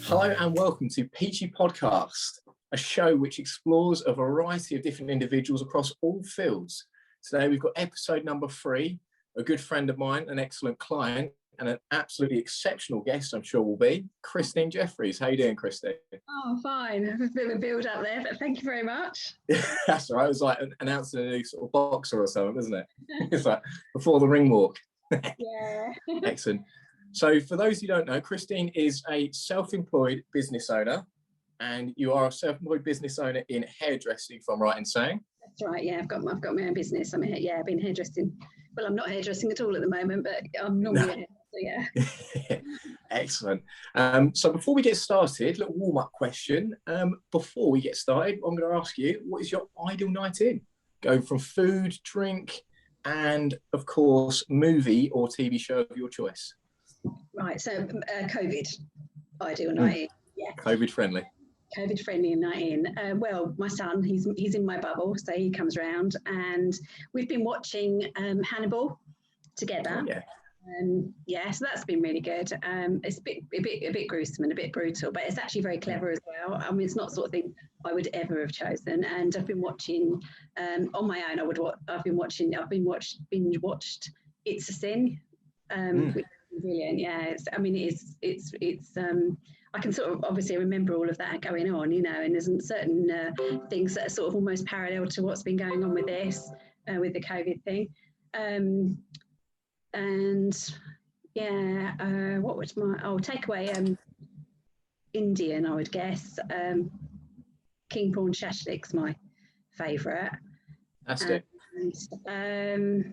Hello and welcome to Peachy Podcast, a show which explores a variety of different individuals across all fields. Today we've got episode number 3, a good friend of mine, an excellent client, and an absolutely exceptional guest, I'm sure will be, Christine Jeffries. How you doing, Christine? Oh, fine. A bit of a build up there, but thank you very much. That's all right. It was like announcing a new sort of boxer or something, isn't it? It's like before the ring walk. Yeah. Excellent. So for those who don't know, Christine is a self-employed business owner, and you are a self-employed business owner in hairdressing, if I'm right in saying. That's right. Yeah, I've got my own business. I've been hairdressing. Well, I'm not hairdressing at all at the moment, but I'm normally yeah. Excellent. So before we get started, a little warm-up question. Before we get started, I'm going to ask you, what is your ideal night in? Going from food, drink, and of course, movie or TV show of your choice. Right. So COVID ideal night in. Yeah. COVID friendly. COVID friendly night in. Well, my son, he's in my bubble, so he comes round, and we've been watching Hannibal together. Oh, yeah. So that's been really good. It's a bit gruesome and a bit brutal, but it's actually very clever as well. I mean, it's not the sort of thing I would ever have chosen. And I've been watching on my own. I've binge watched It's a Sin, which is brilliant. Yeah, it's I can sort of obviously remember all of that going on, and there's certain things that are sort of almost parallel to what's been going on with this, with the COVID thing. What was takeaway? Indian, I would guess. King prawn shashlik's my favourite. That's it.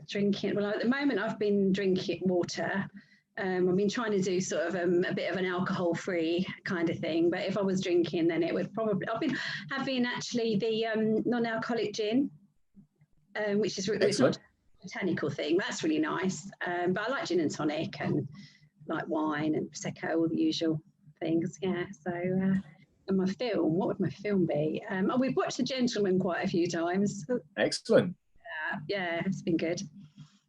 Drinking. Well, at the moment, I've been drinking water. I've been trying to do sort of a bit of an alcohol-free kind of thing. But if I was drinking, then it would probably. I've been having actually the non-alcoholic gin, which is really not botanical thing. That's really nice. But I like gin and tonic and like wine and prosecco, all the usual things. Yeah. So, and my film. What would my film be? We've watched The Gentleman quite a few times. Excellent. Yeah, it's been good.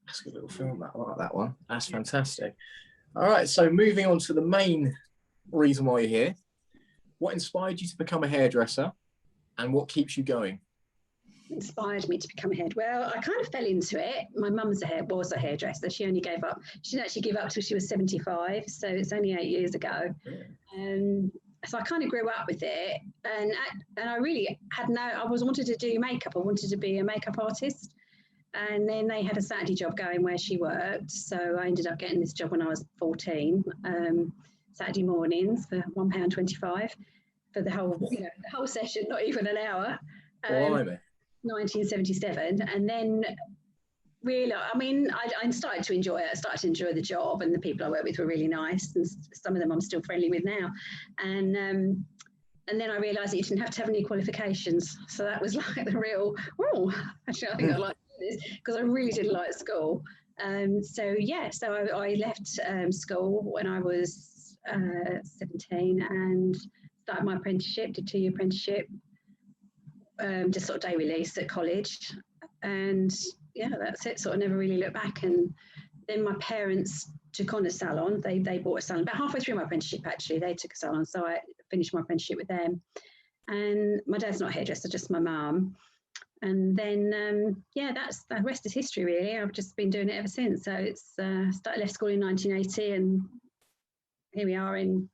That's a good little film. I like that one. That's fantastic. All right. So moving on to the main reason why you're here. What inspired you to become a hairdresser, and what keeps you going? Inspired me to become a hairdresser. Well, I kind of fell into it. My mum was a hairdresser. She only gave up. She didn't actually give up till she was 75. So it's only 8 years ago. Yeah. So I kind of grew up with it, and I really I wanted to do makeup. I wanted to be a makeup artist. And then they had a Saturday job going where she worked. So I ended up getting this job when I was 14, Saturday mornings for £1.25 for the whole session, not even an hour. 1977. And then really, I mean, I started to enjoy it. I started to enjoy the job, and the people I worked with were really nice. And some of them I'm still friendly with now. And then I realised that you didn't have to have any qualifications. So that was like the real, actually, I think I'd like to do this because I really didn't like school. So I left school when I was 17 and started my apprenticeship, did 2-year apprenticeship, just sort of day release at college. And yeah, that's it. Sort of never really looked back. And then my parents took on a salon. They bought a salon about halfway through my apprenticeship, actually. They took a salon. So I finished my apprenticeship with them. And my dad's not a hairdresser, just my mum. And then, the rest is history, really. I've just been doing it ever since. So it's left school in 1980, and here we are in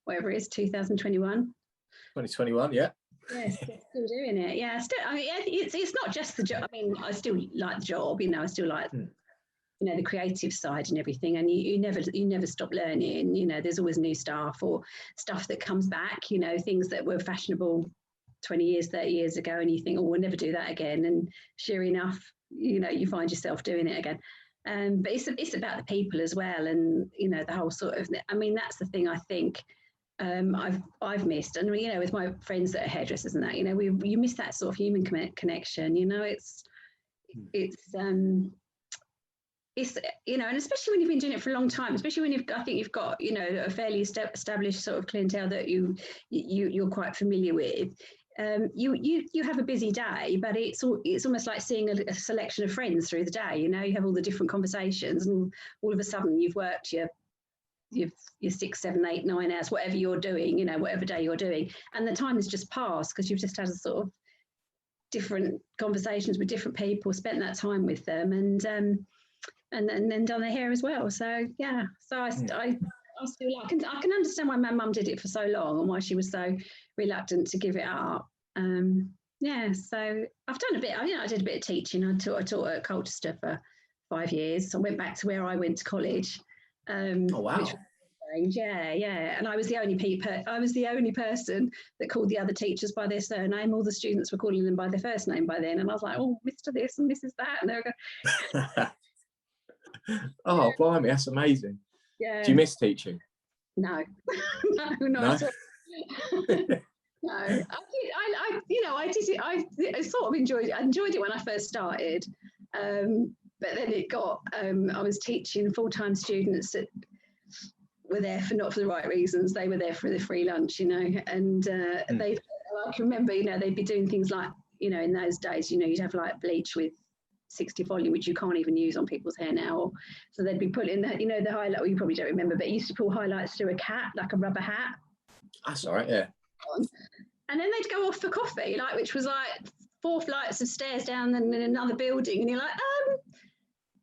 whatever it is, 2021. 2021, yeah. Yes, still doing it. Yeah, it's not just the job. I mean, I still like the job. I still like the creative side and everything. And you never stop learning. There's always new stuff or stuff that comes back. Things that were fashionable 20 years, 30 years ago, and you think, oh, we'll never do that again. And sure enough, you find yourself doing it again. But it's about the people as well, and the whole sort of. I mean, that's the thing I think. I've missed, and with my friends that are hairdressers and that, you miss that sort of human connection. It's and especially when you've been doing it for a long time, especially when I think you've got a fairly established sort of clientele that you're quite familiar with. You have a busy day, but it's almost like seeing a selection of friends through the day. You have all the different conversations, and all of a sudden you've worked your your 6, 7, 8, 9 hours, whatever you're doing, you know, whatever day you're doing, and the time has just passed because you've just had a sort of different conversations with different people, spent that time with them, and then done their hair as well. So yeah, so I still I can understand why my mum did it for so long and why she was so reluctant to give it up. Yeah, so I've done a bit. You know, I did a bit of teaching. I taught at Colchester for 5 years. So I went back to where I went to college. Oh wow! Which was strange. Yeah. And I was the only person that called the other teachers by their surname. All the students were calling them by their first name by then, and I was like, "Oh, Mr. This and Mrs. That," and they were going, "Oh, blimey, that's amazing." Yeah. Do you miss teaching? No, no. No, I did it. I sort of enjoyed it. I enjoyed it when I first started, but then it got. I was teaching full-time students that were there not for the right reasons. They were there for the free lunch, you know. And I can remember, you know, they'd be doing things like, you know, in those days, you know, you'd have like bleach with 60 volume, which you can't even use on people's hair now. So they'd be putting that, you know, the highlight. Well, you probably don't remember, but you used to pull highlights through a cap, like a rubber hat. That's all right, yeah. And then they'd go off for coffee, like, which was like 4 flights of stairs down in another building, and you're like,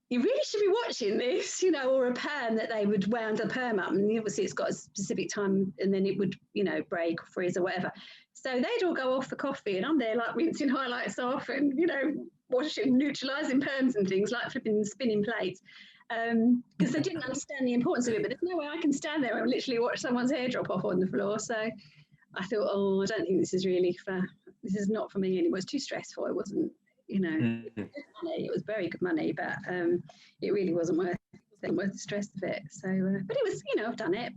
you really should be watching this, you know, or a perm that they would wound the perm up, and obviously it's got a specific time, and then it would, you know, break or freeze or whatever. So they'd all go off for coffee, and I'm there like rinsing highlights off, and, you know, washing, neutralising perms and things, like flipping, spinning plates. Because they didn't understand the importance of it, but there's no way I can stand there and literally watch someone's hair drop off on the floor. So I thought, I don't think this is not for me anymore. It's too stressful. It wasn't, you know, money. It was very good money, but it really wasn't worth the stress of it. So, but it was, you know, I've done it.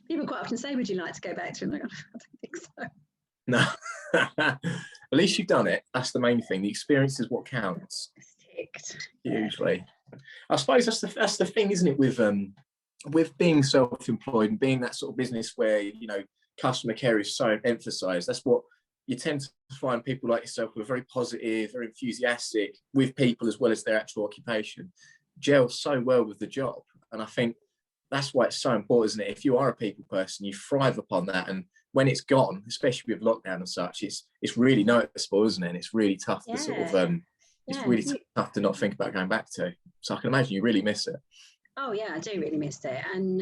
People quite often say, "Would you like to go back to it?" And I don't think so. No. At least you've done it. That's the main thing. The experience is what counts. Hugely. I suppose that's the thing, isn't it, with being self-employed and being that sort of business where, you know, customer care is so emphasized. That's what you tend to find. People like yourself who are very positive, very enthusiastic with people as well as their actual occupation, gel so well with the job. And I think that's why it's so important, isn't it? If you are a people person, you thrive upon that. And when it's gone, especially with lockdown and such, it's really noticeable, isn't it? And it's really tough to sort of it's really tough to not think about going back to. So I can imagine you really miss it. Oh yeah, I do really miss it. And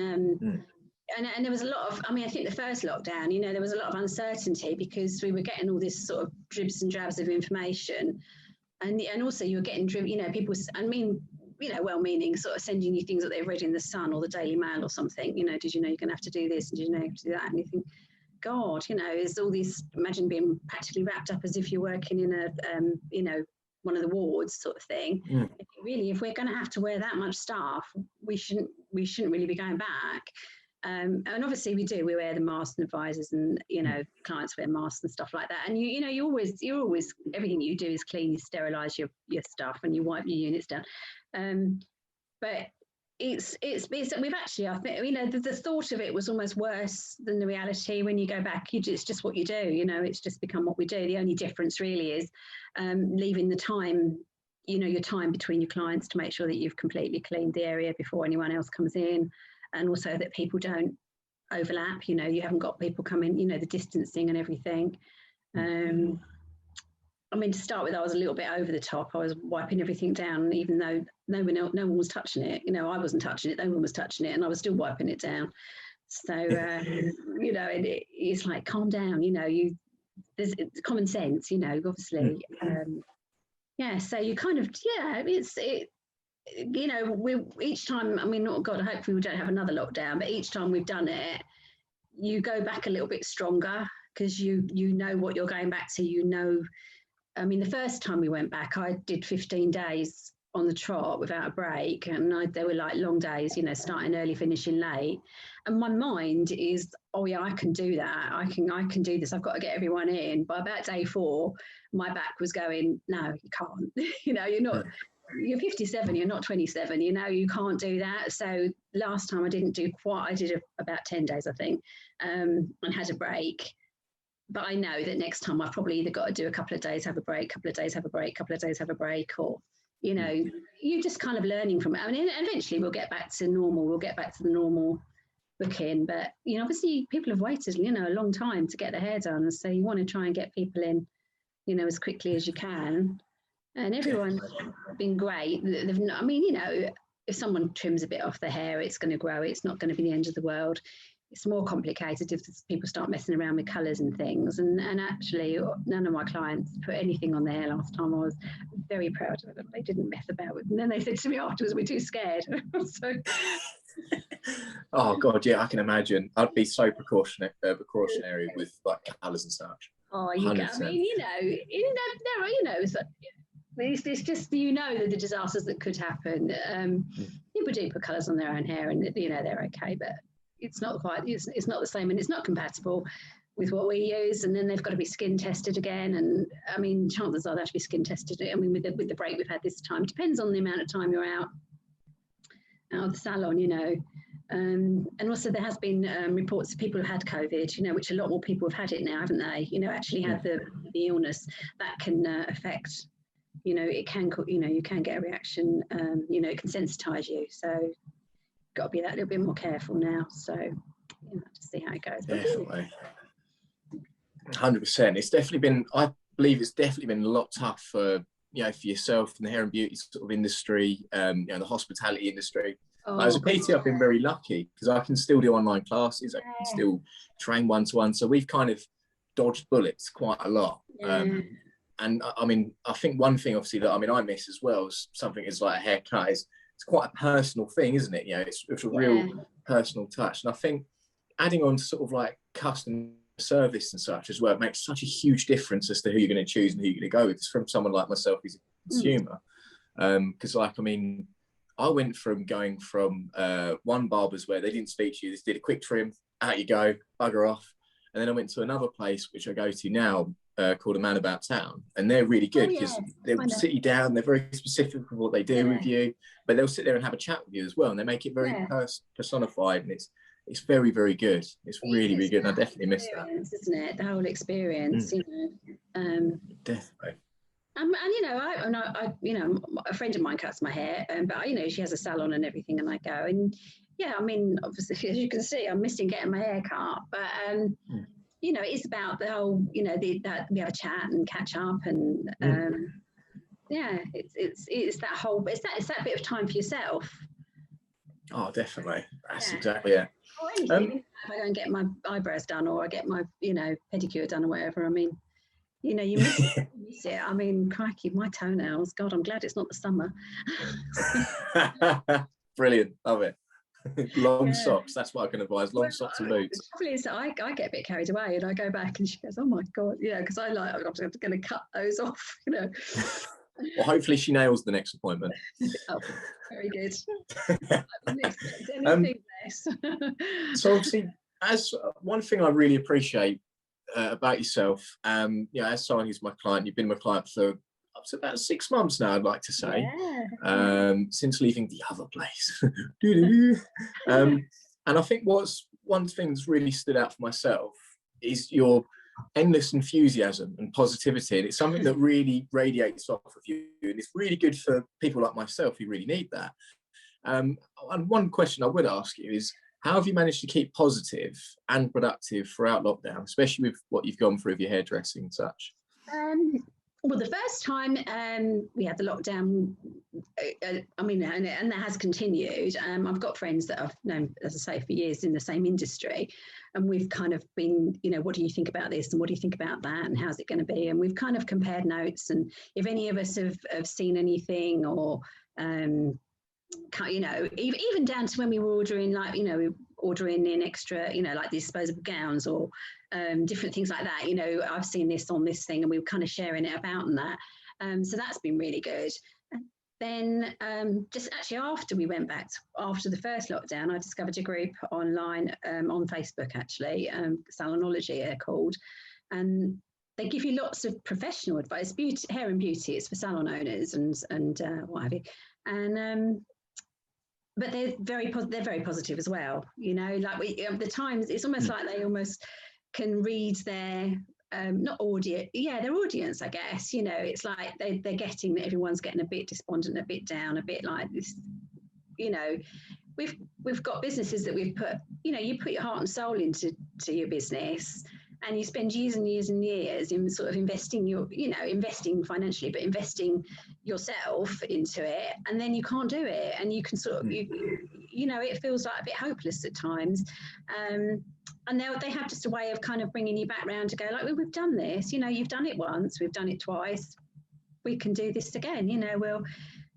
and there was a lot of, I mean, I think the first lockdown, you know, there was a lot of uncertainty because we were getting all this sort of dribs and drabs of information, and also you were getting you know, people, I mean, you know, well-meaning, sort of sending you things that they've read in the Sun or the Daily Mail or something. You know, did you know you're going to have to do this? Did you know you have to do that? And you think, God, you know, there's all these. Imagine being practically wrapped up as if you're working in a, you know, one of the wards sort of thing. Really, if we're going to have to wear that much stuff, we shouldn't really be going back. And obviously we wear the masks and advisors, and, you know, clients wear masks and stuff like that. And you know, you always everything you do is clean, you sterilise your stuff, and you wipe your units down. But it's we've actually, I think, you know, the thought of it was almost worse than the reality. When you go back, it's just what you do, you know, it's just become what we do. The only difference really is leaving the time, you know, your time between your clients to make sure that you've completely cleaned the area before anyone else comes in, and also that people don't overlap, you know, you haven't got people coming, you know, the distancing and everything. I mean, to start with, I was a little bit over the top. I was wiping everything down, even though no one was touching it. You know, I wasn't touching it, no one was touching it, and I was still wiping it down. So, you know, and it's like, calm down, you know, there's common sense, you know, obviously. Yeah, so you kind of, you know, each time, I mean, oh God, hopefully we don't have another lockdown, but each time we've done it, you go back a little bit stronger because you know what you're going back to, you know. I mean, the first time we went back, I did 15 days on the trot without a break, and they were like long days, you know, starting early, finishing late. And my mind is, oh yeah, I can do that. I can do this. I've got to get everyone in. By about day 4, my back was going, no, you can't. You know, you're 57, you're not 27, you know, you can't do that. So last time I did about 10 days, I think, and had a break. But I know that next time I've probably either got to do a couple of days, have a break, couple of days, have a break, couple of days, have a break, or you know, you're just kind of learning from it. I mean, eventually we'll get back to normal. We'll get back to the normal booking, but you know, obviously people have waited, you know, a long time to get their hair done, so you want to try and get people in, you know, as quickly as you can. And everyone's been great. I mean, you know, if someone trims a bit off their hair, it's going to grow. It's not going to be the end of the world. It's more complicated if people start messing around with colours and things. And actually, none of my clients put anything on their hair last time. I was very proud of them. They didn't mess about with it. And then they said to me afterwards, we're too scared. So. Oh God, yeah, I can imagine. I'd be so precautionary with like colours and such. Oh, you can. I mean, you know, it's just, you know, the disasters that could happen. People do put colours on their own hair, and you know they're okay, but it's not quite. It's not the same, and it's not compatible with what we use. And then they've got to be skin tested again. And I mean, chances are they have to be skin tested. I mean, with the break we've had this time, depends on the amount of time you're out of the salon, you know. And also there has been reports of people who had COVID, you know, which a lot more people have had it now, haven't they? You know, actually had the illness that can affect, you know, it can, you know, you can get a reaction, you know, it can sensitise you. So got to be that little bit more careful now. So, you know, to see how it goes. Definitely. 100%. It's definitely been, I believe it's definitely been a lot tough for, you know, for yourself in the hair and beauty sort of industry, you know, the hospitality industry. As a PT, I've been very lucky because I can still do online classes. I can still train one-to-one. So we've kind of dodged bullets quite a lot. And I mean, I think one thing obviously that, I mean, I miss as well is something is like a haircut. It's quite a personal thing, isn't it? You know, it's a real personal touch. And I think adding on to sort of like custom service and such as well, it makes such a huge difference as to who you're going to choose and who you're going to go with. It's from someone like myself who's a consumer. Because like, I mean, I went from going from one barber's where they didn't speak to you, they just did a quick trim, out you go, bugger off. And then I went to another place, which I go to now, called A Man About Town. And they're really good because they'll sit you down, they're very specific with what they do with you, but they'll sit there and have a chat with you as well. And they make it very personified, and it's very, very good. It's really, really good. And I definitely miss that. Isn't it? The whole experience, you know. Definitely. And you know, I you know, a friend of mine cuts my hair, but you know, she has a salon and everything, and I go, and yeah, I mean, obviously, as you can see, I'm missing getting my hair cut, but you know, it's about the whole, you know, that we have a chat and catch up, and yeah, it's that whole, it's that bit of time for yourself. Oh, definitely. That's exactly it. Or anything, if I go and get my eyebrows done, or I get my, you know, pedicure done, or whatever. I mean, you know, you miss it. I mean, crikey, my toenails. God, I'm glad it's not the summer. Brilliant. Love it. Long socks. That's what I can advise. Long socks and boots. The trouble is that I get a bit carried away, and I go back and she goes, oh my God, you know, because I'm going to cut those off, you know. Well, hopefully she nails the next appointment. Oh, very good. I didn't expect anything less. So obviously, as one thing I really appreciate about yourself, you know, as someone who's my client, you've been my client for up to about 6 months now, I'd like to say, since leaving the other place. And I think one thing that's really stood out for myself is your endless enthusiasm and positivity, and it's something that really radiates off of you, and it's really good for people like myself who really need that. And one question I would ask you is, how have you managed to keep positive and productive throughout lockdown, especially with what you've gone through with your hairdressing and such? Well, the first time we had the lockdown, I mean, and that has continued. I've got friends that I've known, as I say, for years in the same industry, and we've kind of been, you know, what do you think about this, and what do you think about that, and how's it going to be? And we've kind of compared notes, and if any of us have seen anything, or you know, even down to when we were ordering, like, you know, ordering in extra, you know, like disposable gowns or different things like that. You know, I've seen this on this thing, and we were kind of sharing it about and that. So that's been really good. And then just actually after we went back, after the first lockdown, I discovered a group online on Facebook, actually, Salonology they're called. And they give you lots of professional advice, hair and beauty. It's for salon owners and what have you. And but they're very positive as well. You know, like the Times, it's almost like they almost can read their not audience, their audience, I guess. You know, it's like they're getting that everyone's getting a bit despondent, a bit down, a bit like this. You know, we've got businesses that we've put, you know, you put your heart and soul into your business, and you spend years and years and years in sort of investing investing financially, but investing yourself into it, and then you can't do it, and you can sort of you know, it feels like a bit hopeless at times. And they have just a way of kind of bringing you back round to go like, well, we've done this, you know, you've done it once, we've done it twice, we can do this again, you know,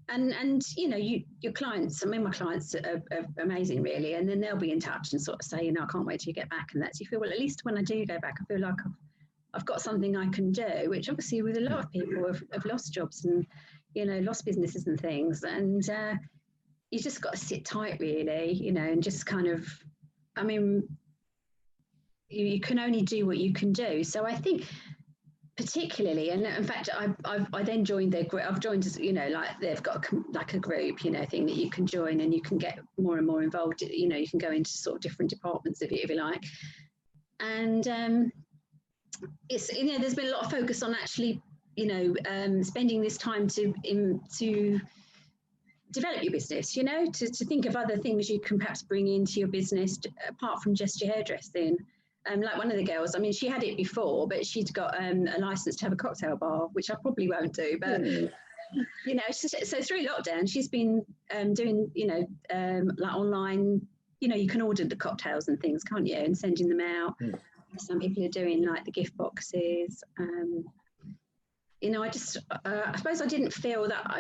and you know, your clients, I mean, my clients are amazing, really, and then they'll be in touch and sort of say, you know, I can't wait till you get back, and that's, you feel, well, at least when I do go back, I feel like I've got something I can do, which obviously with a lot of people have lost jobs and, you know, lost businesses and things, and you just got to sit tight, really, you know, and just kind of, I mean, you can only do what you can do. So I think particularly, and in fact, I then joined their group. I've joined, you know, like they've got like a group, you know, thing that you can join, and you can get more and more involved. You know, you can go into sort of different departments of it, if you like. And it's, you know, there's been a lot of focus on actually, you know, spending this time to develop your business, you know, to think of other things you can perhaps bring into your business apart from just your hairdressing. Like one of the girls, I mean, she had it before, but she'd got a license to have a cocktail bar, which I probably won't do. But, you know, so through lockdown, she's been doing, you know, like online, you know, you can order the cocktails and things, can't you? And sending them out. Some people are doing like the gift boxes. You know, I suppose I didn't feel that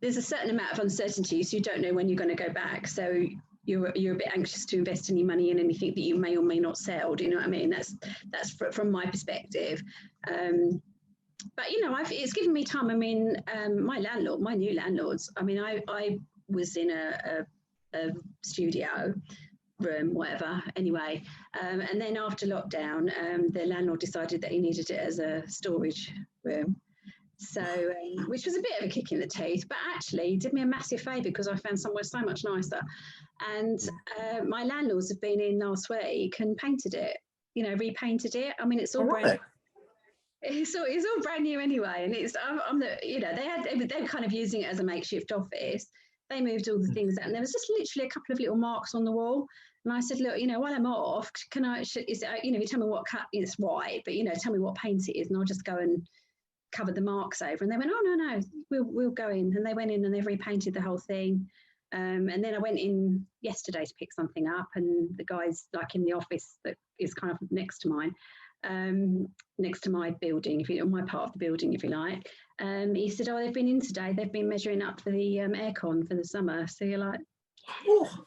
there's a certain amount of uncertainty, so you don't know when you're going to go back. So you're a bit anxious to invest any money in anything that you may or may not sell. Do you know what I mean? That's from my perspective. But you know, it's given me time. I mean, my new landlords. I mean, I was in a studio room, whatever. Anyway, and then after lockdown, the landlord decided that he needed it as a storage room. So, which was a bit of a kick in the teeth, but actually did me a massive favour because I found somewhere so much nicer. And my landlords have been in last week and painted it, you know, repainted it. I mean, it's all brand. It's all brand new anyway, and it's you know, they were kind of using it as a makeshift office. They moved all the things out, and there was just literally a couple of little marks on the wall. And I said, look, you know, while I'm off, can I? Is it, you know, you tell me what cut? It's white, but you know, tell me what paint it is, and I'll just go and cover the marks over. And they went, oh no, we'll go in. And they went in and they've repainted the whole thing. And then I went in yesterday to pick something up, and the guy's like in the office that is kind of next to mine, next to my building, my part of the building, if you like. He said, oh, they've been in today. They've been measuring up for the aircon for the summer. So you're like, oh.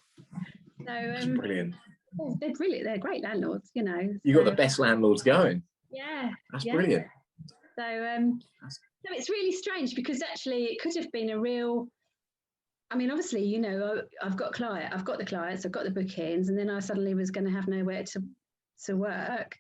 So brilliant. They're great landlords, you know. You got the best landlords going. Yeah. That's brilliant. So it's really strange because actually it could have been a real. I mean, obviously, you know, I've got the clients, I've got the bookings, and then I suddenly was going to have nowhere to work.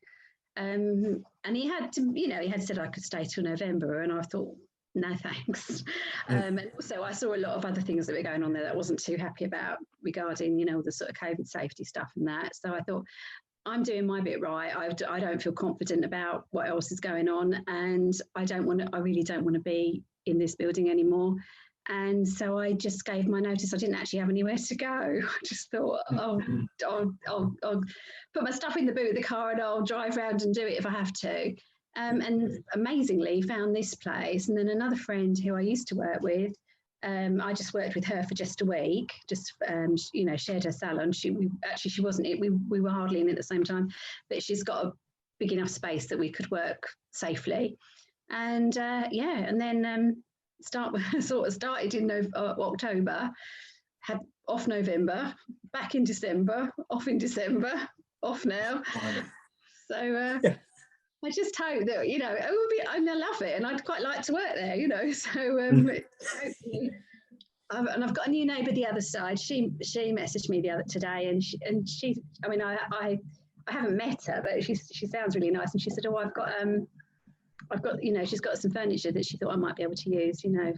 And he had said I could stay till November, and I thought, no, thanks. And also I saw a lot of other things that were going on there that I wasn't too happy about regarding, you know, the sort of COVID safety stuff and that. So I thought, I'm doing my bit right. I don't feel confident about what else is going on, and I really don't want to be in this building anymore. And so I just gave my notice. I didn't actually have anywhere to go. I just thought, I'll put my stuff in the boot of the car and I'll drive around and do it if I have to. And amazingly found this place. And then another friend who I used to work with, I just worked with her for just a week, just, you know, shared her salon. She wasn't it. We were hardly in at the same time, but she's got a big enough space that we could work safely. And and then started in October, had off November, back in December, off in December, off now. So I just hope that, you know, it will be, and I love it, and I'd quite like to work there, you know. So hopefully, and I've got a new neighbour the other side. She messaged me today, and she, I mean, I haven't met her, but she sounds really nice, and she said, oh, I've got, you know, she's got some furniture that she thought I might be able to use, you know.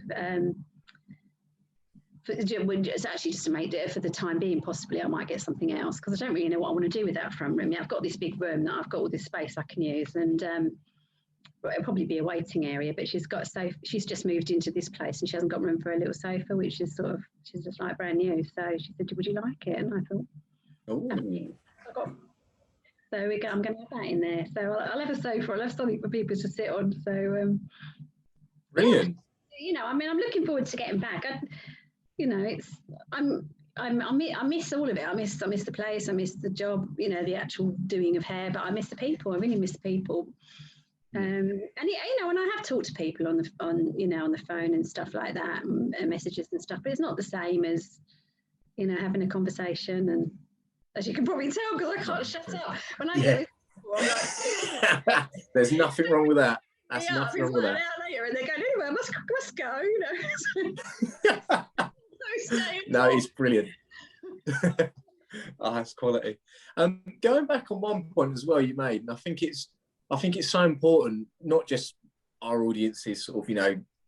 it's actually just to make it for the time being. Possibly I might get something else, because I don't really know what I want to do with that front room. I've got this big room that I've got all this space I can use, and but it'll probably be a waiting area. But she's just moved into this place, and she hasn't got room for a little sofa, which is she's just like brand new. So she said, "Would you like it?" And I thought, "Oh." So I'm going to have that in there. So I'll have a sofa. I'll have something for people to sit on. So brilliant. Yeah, I mean, I'm looking forward to getting back. I miss all of it. I miss the place. I miss the job. The actual doing of hair. But I miss the people. I really miss the people. And I have talked to people on the phone and stuff like that, and messages and stuff. But it's not the same as having a conversation. And as you can probably tell, because I can't shut up when I get this. I'm like, there's nothing wrong with that. That's nothing wrong with that. Later, and they go, anyway, I must go. No, it's brilliant. That's quality. Going back on one point as well you made, and I think it's so important, not just our audiences sort of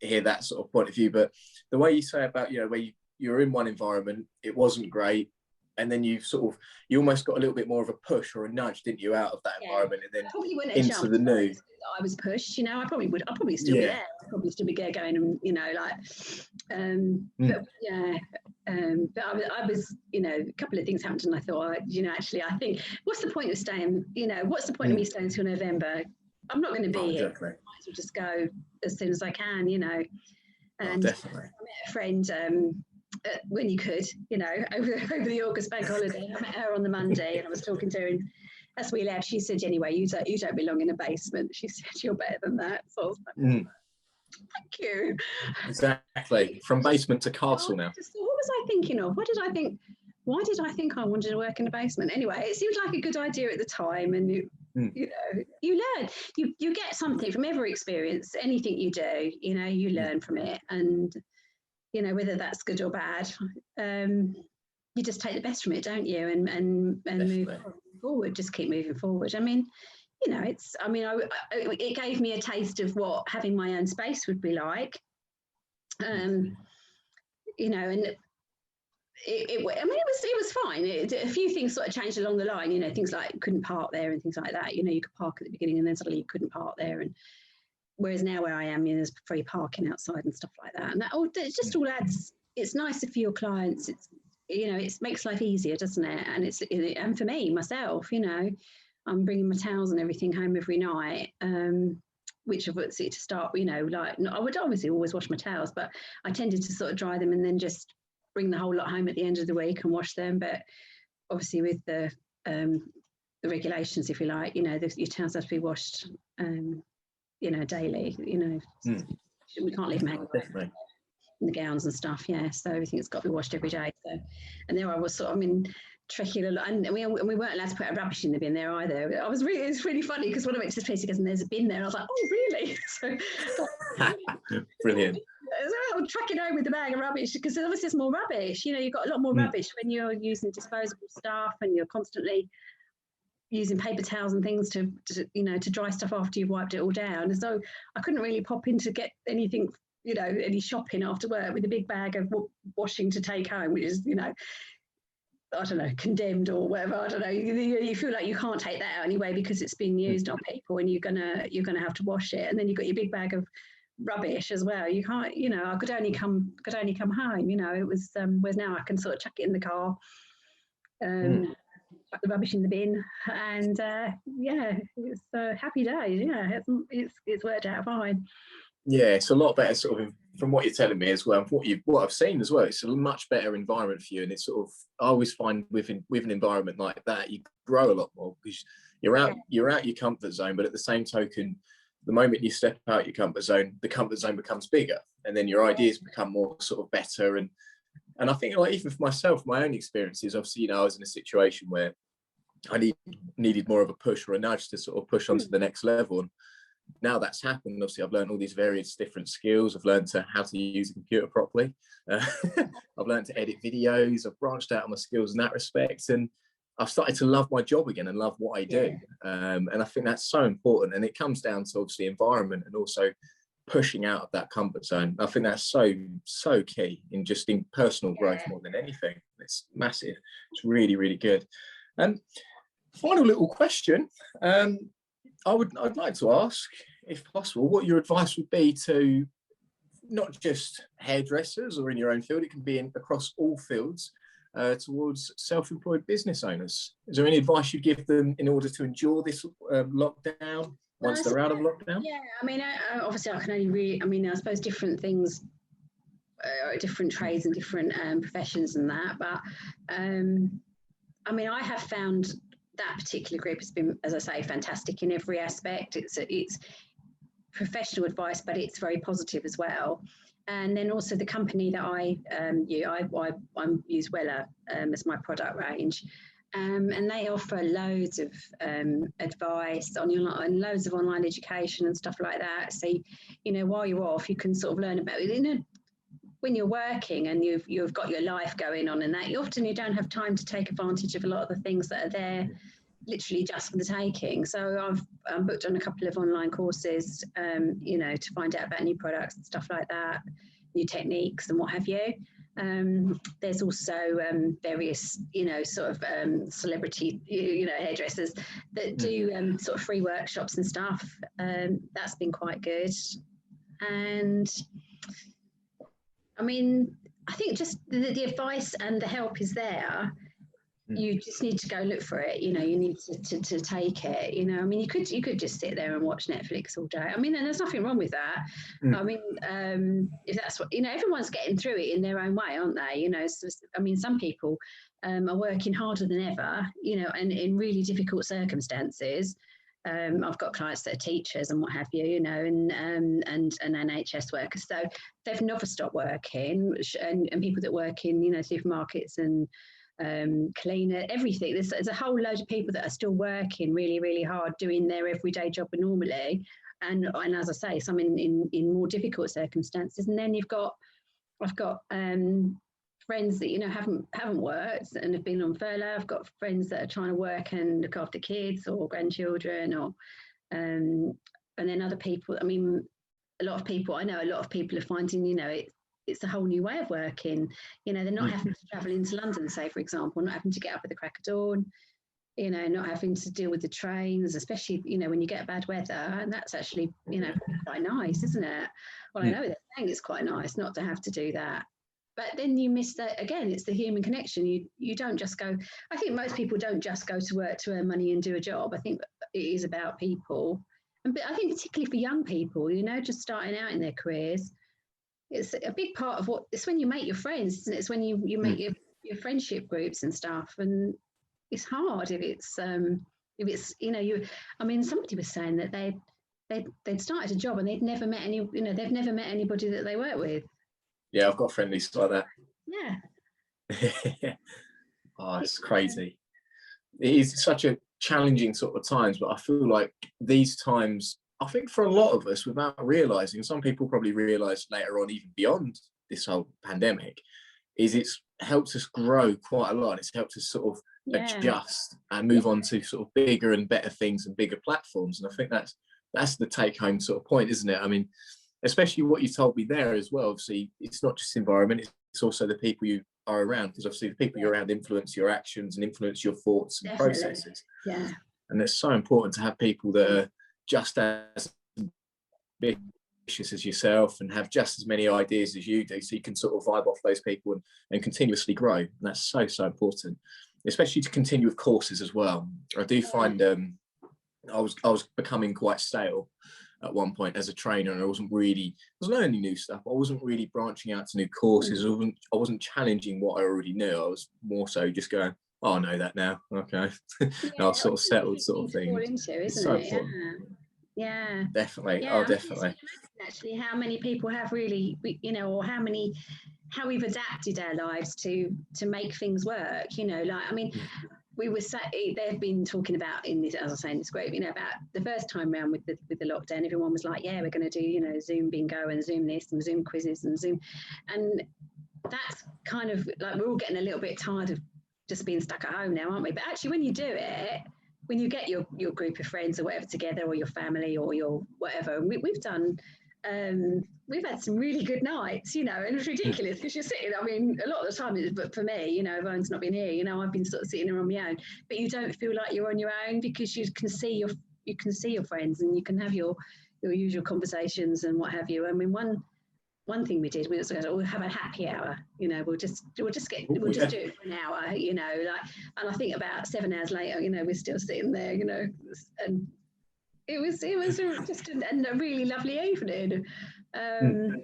hear that sort of point of view, but the way you say about where you're in one environment, it wasn't great, and then you almost got a little bit more of a push or a nudge, didn't you, out of that environment, and then into the new. I was pushed, I probably would. I'd probably still be there. I'd probably still be going and but I was, a couple of things happened, and I thought, actually, I think, what's the point of staying? What's the point of me staying until November? I'm not going to be here. I might as well just go as soon as I can, And definitely. I met a friend when you could, over the August bank holiday. I met her on the Monday, and I was talking to her, and as we left, she said, "Anyway, you don't belong in a basement." She said, "You're better than that." So I was like, "Thank you." Exactly. From basement to castle now. What was I thinking of? What did I think? Why did I think I wanted to work in a basement? Anyway, it seemed like a good idea at the time, and you learn. You get something from every experience. Anything you do, you learn from it, and whether that's good or bad, you just take the best from it, don't you? And move forward. Just keep moving forward. I mean, it gave me a taste of what having my own space would be like. And it was fine. A few things sort of changed along the line. Things like couldn't park there and things like that. You could park at the beginning, and then suddenly you couldn't park there. And whereas now where I am, there's free parking outside and stuff like that. And that it just all adds. It's nicer for your clients. It's it makes life easier, doesn't it? And and for me myself, I'm bringing my towels and everything home every night. Which of to start, I would obviously always wash my towels, but I tended to sort of dry them and then just bring the whole lot home at the end of the week and wash them. But obviously with the regulations, if you like, your towels have to be washed, daily. We can't leave them hanging. The gowns and stuff, so everything's got to be washed every day. So, and there I was trekking a lot, and we weren't allowed to put our rubbish in the bin there either. It's really funny, because when I went to this place, he goes, and there's a bin there. I was like, oh really? So brilliant. I'm trekking home with the bag of rubbish, because obviously there's more rubbish. You've got a lot more rubbish when you're using disposable stuff, and you're constantly using paper towels and things to dry stuff after you've wiped it all down. And so I couldn't really pop in to get anything, any shopping after work with a big bag of washing to take home, which is, I don't know, condemned or whatever. I don't know. You feel like you can't take that out anyway because it's being used on people, and you're gonna have to wash it. And then you've got your big bag of rubbish as well. You can't, I could only come home. It was whereas now I can sort of chuck it in the car, chuck the rubbish in the bin, and it's happy days. It's worked out fine. Yeah, it's a lot better, sort of, from what you're telling me as well, and what I've seen as well. It's a much better environment for you, and it's sort of, I always find with an environment like that, you grow a lot more, because you're out your comfort zone, but at the same token, the moment you step out your comfort zone, the comfort zone becomes bigger, and then your ideas become more sort of better. And I think, like, even for myself, my own experiences, obviously, I was in a situation where I needed more of a push or a nudge to sort of push on to the next level. And now that's happened, obviously, I've learned all these various different skills. I've learned how to use a computer properly. I've learned to edit videos. I've branched out on my skills in that respect, and I've started to love my job again and love what I do. And I think that's so important. And it comes down to, obviously, environment, and also pushing out of that comfort zone. I think that's so key in personal growth more than anything. It's massive. It's really, really good. And final little question. I'd like to ask, if possible, what your advice would be to not just hairdressers or in your own field, it can be across all fields, towards self-employed business owners. Is there any advice you'd give them in order to endure this lockdown once they're out of lockdown? Yeah, I mean, obviously I can only I suppose different things, different trades and different professions and that, but I mean, I have found that particular group has been, as I say, fantastic in every aspect. It's professional advice, but it's very positive as well. And then also the company that I use Weller as my product range, and they offer loads of advice on loads of online education and stuff like that. So, you know, while you're off, you can sort of learn about it. You know, when you're working and you've got your life going on and that, you don't have time to take advantage of a lot of the things that are there literally just for the taking. So I've booked on a couple of online courses, you know, to find out about new products and stuff like that, new techniques and what have you. There's also various, you know, sort of celebrity, you know, hairdressers that do sort of free workshops and stuff. That's been quite good. And I mean, I think just the advice and the help is there. You just need to go look for it. You know, you need to take it. You know, I mean, you could just sit there and watch Netflix all day. I mean, and there's nothing wrong with that. I mean, if that's what, you know, everyone's getting through it in their own way, aren't they? You know, so, I mean, some people are working harder than ever. You know, and in really difficult circumstances. I've got clients that are teachers and what have you, you know, and NHS workers. So they've never stopped working, and people that work in, you know, supermarkets and cleaner, everything. There's a whole load of people that are still working really, really hard, doing their everyday job normally, and as I say, some in more difficult circumstances. And then I've got friends that, you know, haven't worked and have been on furlough. I've got friends that are trying to work and look after kids or grandchildren, or and then other people. I mean, I know a lot of people are finding, you know, it's a whole new way of working. You know, they're not having to travel into London, say, for example, not having to get up at the crack of dawn, you know, not having to deal with the trains, especially, you know, when you get bad weather. And that's actually, you know, quite nice, isn't it? Well, I know they're saying it's quite nice not to have to do that. But then you miss that, again, it's the human connection. You don't just go, I think most people don't just go to work to earn money and do a job. I think it is about people. And but I think particularly for young people, you know, just starting out in their careers, it's a big part of it's when you make your friends, isn't it? It's when you make your friendship groups and stuff. And it's hard if it's you know, I mean, somebody was saying that they'd started a job and they'd never met they've never met anybody that they work with. Yeah, I've got friendlies like that. Yeah. Oh, it's crazy. It is such a challenging sort of times, but I feel like these times, I think for a lot of us, without realizing, some people probably realize later on, even beyond this whole pandemic, is it's helped us grow quite a lot. It's helped us sort of adjust and move on to sort of bigger and better things and bigger platforms. And I think that's the take home sort of point, isn't it? I mean, especially what you told me there as well. Obviously, it's not just environment, it's also the people you are around, because obviously the people you're around influence your actions and influence your thoughts and processes. Yeah. And it's so important to have people that are just as ambitious as yourself and have just as many ideas as you do, so you can sort of vibe off those people and continuously grow. And that's so important, especially to continue with courses as well. I do find I was becoming quite stale at one point as a trainer, and I was learning new stuff. I wasn't really branching out to new courses. I wasn't challenging what I already knew. I was more so just going, oh, I know that now. Okay. And I was sort of settled sort of thing. It's so important. Yeah. Definitely. Yeah, Definitely. Actually, how many people have really, you know, or how we've adapted our lives to make things work, you know, like, I mean, they've been talking about in this, as I say, in this group, you know, about the first time round with the lockdown, everyone was like, yeah, we're going to do, you know, Zoom bingo and Zoom this and Zoom quizzes and Zoom. And that's kind of like, we're all getting a little bit tired of just being stuck at home now, aren't we? But actually, when you do it, when you get your group of friends or whatever together, or your family or your whatever, and we've done we've had some really good nights, and it's ridiculous because you're sitting, I mean, a lot of the time, but for me, everyone's not been here, I've been sort of sitting there on my own, but you don't feel like you're on your own because you can see your friends and you can have your usual conversations and what have you. I mean, one thing we did was we'll have a happy hour, we'll just do it for an hour, and I think about 7 hours later, we're still sitting there, and it was just a really lovely evening. And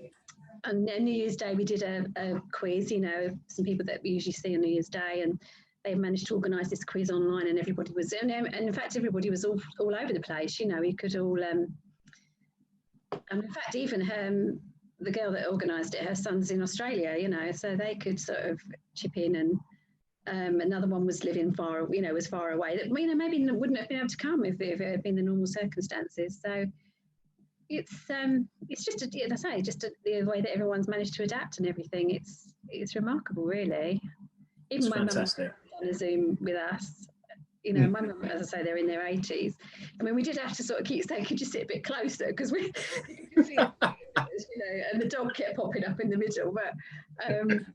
then New Year's Day we did a quiz, some people that we usually see on New Year's Day, and they managed to organise this quiz online, and everybody was and in fact everybody was all over the place, we could all and in fact even the girl that organised it, her son's in Australia, so they could sort of chip in, and another one was living far, was far away, that maybe wouldn't have been able to come if it had been the normal circumstances. So it's just the way that everyone's managed to adapt and everything. It's remarkable, really. Even my mum was on a Zoom with us. My mum, as I say, they're in their 80s. I mean, we did have to sort of keep saying, could you sit a bit closer? Because we could see and the dog kept popping up in the middle. But and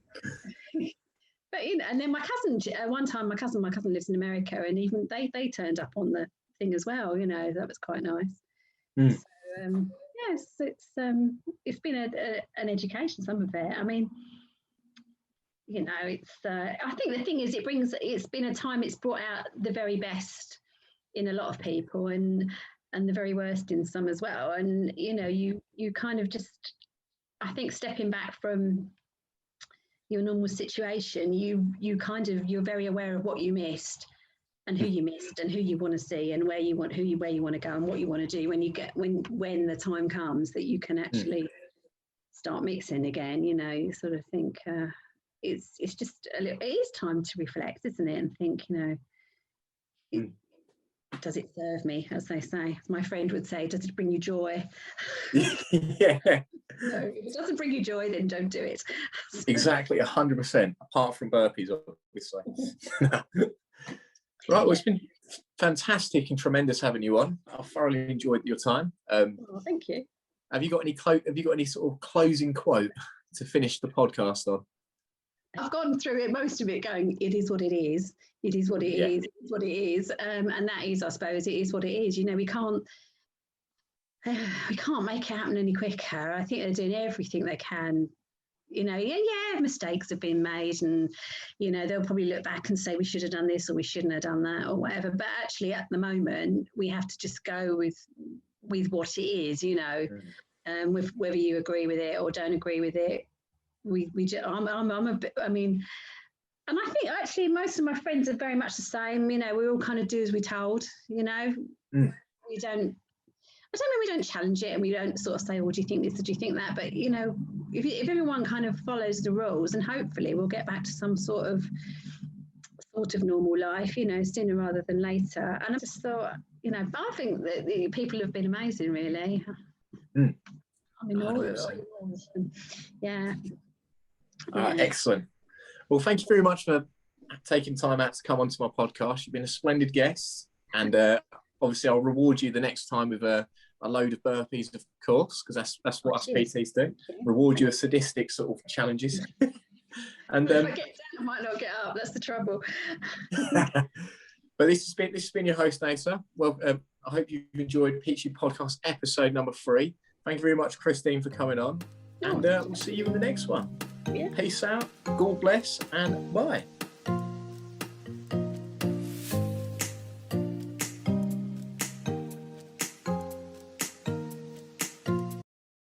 then my cousin, one time my cousin lives in America, and even they turned up on the thing as well. That was quite nice. So, yes, it's been an education, some of it. I mean, it's I think the thing is it's been a time it's brought out the very best in a lot of people and the very worst in some as well. And you kind of just, I think, stepping back from your normal situation, you're very aware of what you missed and who you missed and who you want to see and where you want to go and what you want to do when the time comes that you can actually start mixing again. You sort of think it's just it is time to reflect, isn't it, and think, does it serve me, as they say? My friend would say, does it bring you joy? Yeah. No, if it doesn't bring you joy, then don't do it. Exactly, 100%. Apart from burpees, obviously. Right, well, it's been fantastic and tremendous having you on. I've thoroughly enjoyed your time. Thank you. Have you got any sort of closing quote to finish the podcast on? I've gone through most of it going, it is what it is. It is what it is. It's what it is. And that is, I suppose, it is what it is. We can't make it happen any quicker. I think they're doing everything they can. Mistakes have been made, and they'll probably look back and say we should have done this or we shouldn't have done that or whatever. But actually, at the moment, we have to just go with what it is. With whether you agree with it or don't agree with it. I'm a bit. I mean, and I think actually most of my friends are very much the same. We all kind of do as we're told. We don't. I don't mean we don't challenge it and we don't sort of say, well, do you think this or do you think that? But, if everyone kind of follows the rules, and hopefully we'll get back to some sort of normal life, sooner rather than later. And I just thought, I think that the people have been amazing, really. I mean, yeah. Excellent. Well, thank you very much for taking time out to come onto my podcast. You've been a splendid guest, and obviously I'll reward you the next time with a load of burpees, of course, because that's what us PTs do. Reward you with sadistic sort of challenges. And if I get down, I might not get up. That's the trouble. But this has been your host, Nasa. Well, I hope you've enjoyed Peachy Podcast episode number 3. Thank you very much, Christine, for coming on. And we'll see you in the next one. Yeah. Peace out, God bless, and bye.